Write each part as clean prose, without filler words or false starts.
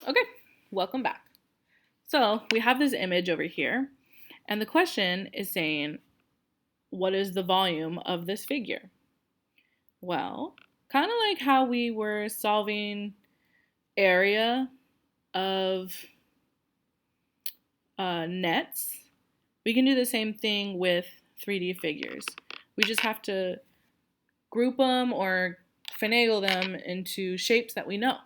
Okay, welcome back. So we have this image over here, and the question is saying, what is the volume of this figure? Well, kind of like how we were solving area of nets, we can do the same thing with 3D figures. We just have to group them or finagle them into shapes that we know.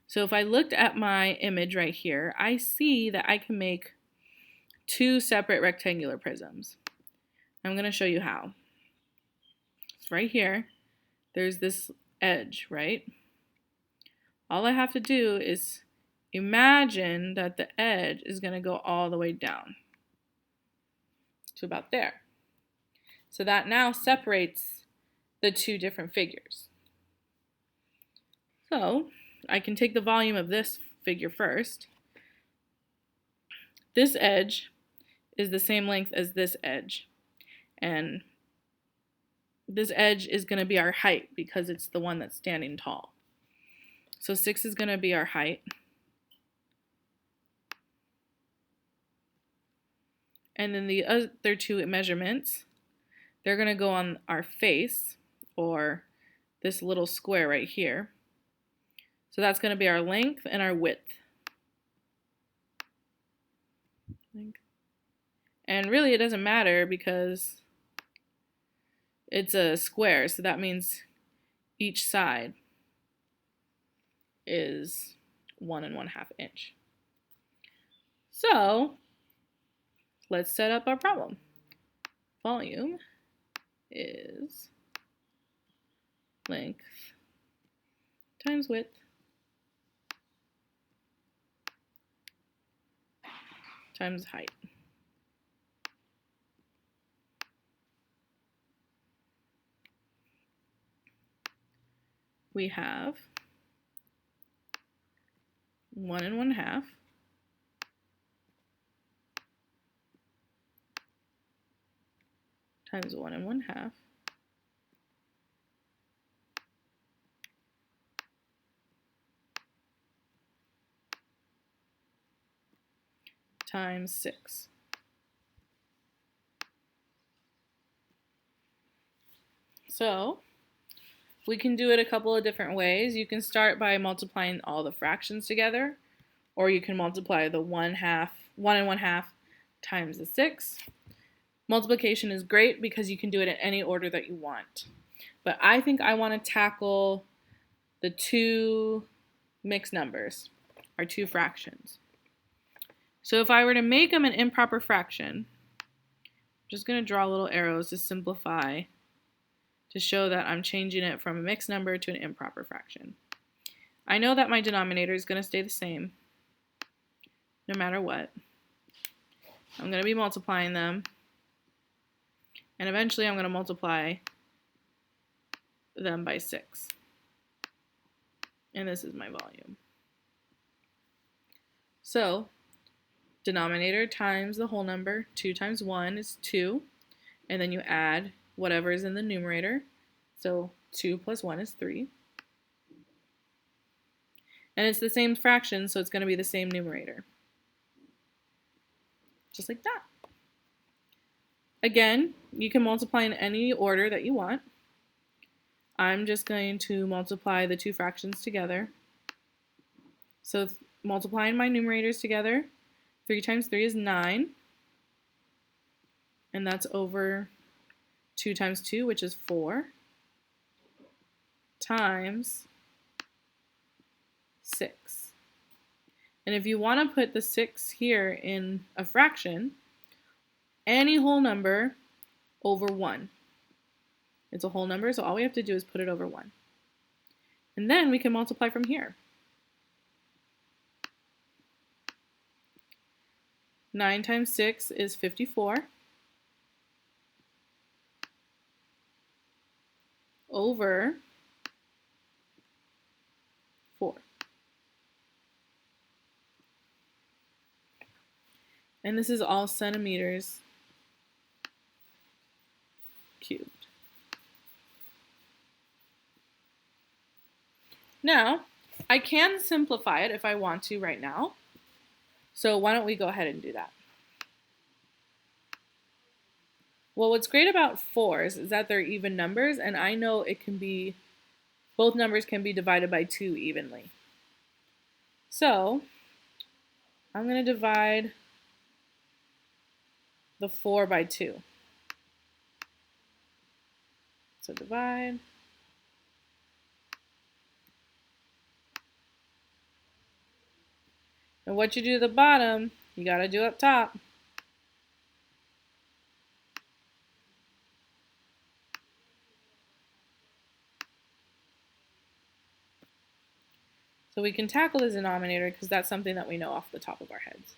So if I looked at my image right here, I see that I can make two separate rectangular prisms. I'm going to show you how. It's right here. There's this edge, right? All I have to do is imagine that the edge is going to go all the way down to about there. So that now separates the two different figures. So I can take the volume of this figure first. This edge is the same length as this edge. And this edge is going to be our height because it's the one that's standing tall. So 6 is going to be our height. And then the other two measurements, they're going to go on our face, or this little square right here. So that's going to be our length and our width. And really it doesn't matter because it's a square, so that means each side is 1 1/2 inch. So let's set up our problem. Volume is length times width times height. We have 1 1/2 times 1 1/2 times 6. So we can do it a couple of different ways. You can start by multiplying all the fractions together, or you can multiply the 1 1/2 times the 6. Multiplication is great because you can do it in any order that you want. But I think I want to tackle the two mixed numbers, our two fractions. So if I were to make them an improper fraction, I'm just going to draw little arrows to simplify, to show that I'm changing it from a mixed number to an improper fraction. I know that my denominator is going to stay the same no matter what. I'm going to be multiplying them, and eventually I'm going to multiply them by 6. And this is my volume. So denominator times the whole number, 2 times 1 is 2, and then you add whatever is in the numerator. So 2 plus 1 is 3. And it's the same fraction, so it's going to be the same numerator. Just like that. Again, you can multiply in any order that you want. I'm just going to multiply the two fractions together. So multiplying my numerators together, 3 times 3 is 9. And that's over 2 times 2, which is 4, times 6. And if you want to put the 6 here in a fraction, any whole number over 1. It's a whole number, so all we have to do is put it over 1. And then we can multiply from here. 9 times 6 is 54. Over 4. And this is all centimeters cubed. Now, I can simplify it if I want to right now. So why don't we go ahead and do that? Well, what's great about 4s is that they're even numbers, and I know it can be, both numbers can be divided by 2 evenly. So I'm going to divide the 4 by 2. So divide. And what you do at the bottom, you got to do up top. So we can tackle the denominator because that's something that we know off the top of our heads.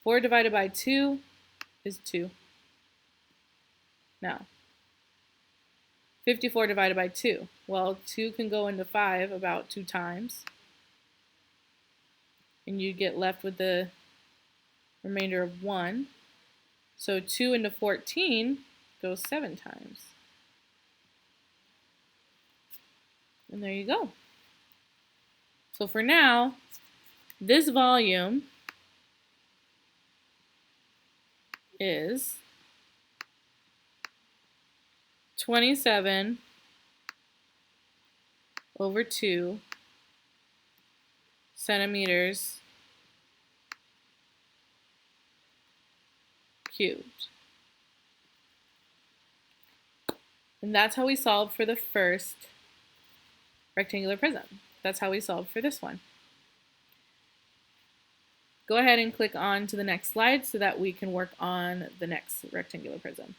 4 divided by 2 is 2. Now, 54 divided by 2. Well, 2 can go into 5 about 2 times. And you get left with the remainder of 1. So 2 into 14 goes 7 times. And there you go. So for now, this volume is 27 over 2 centimeters cubed. And that's how we solved for the first rectangular prism. That's how we solved for this one. Go ahead and click on to the next slide so that we can work on the next rectangular prism.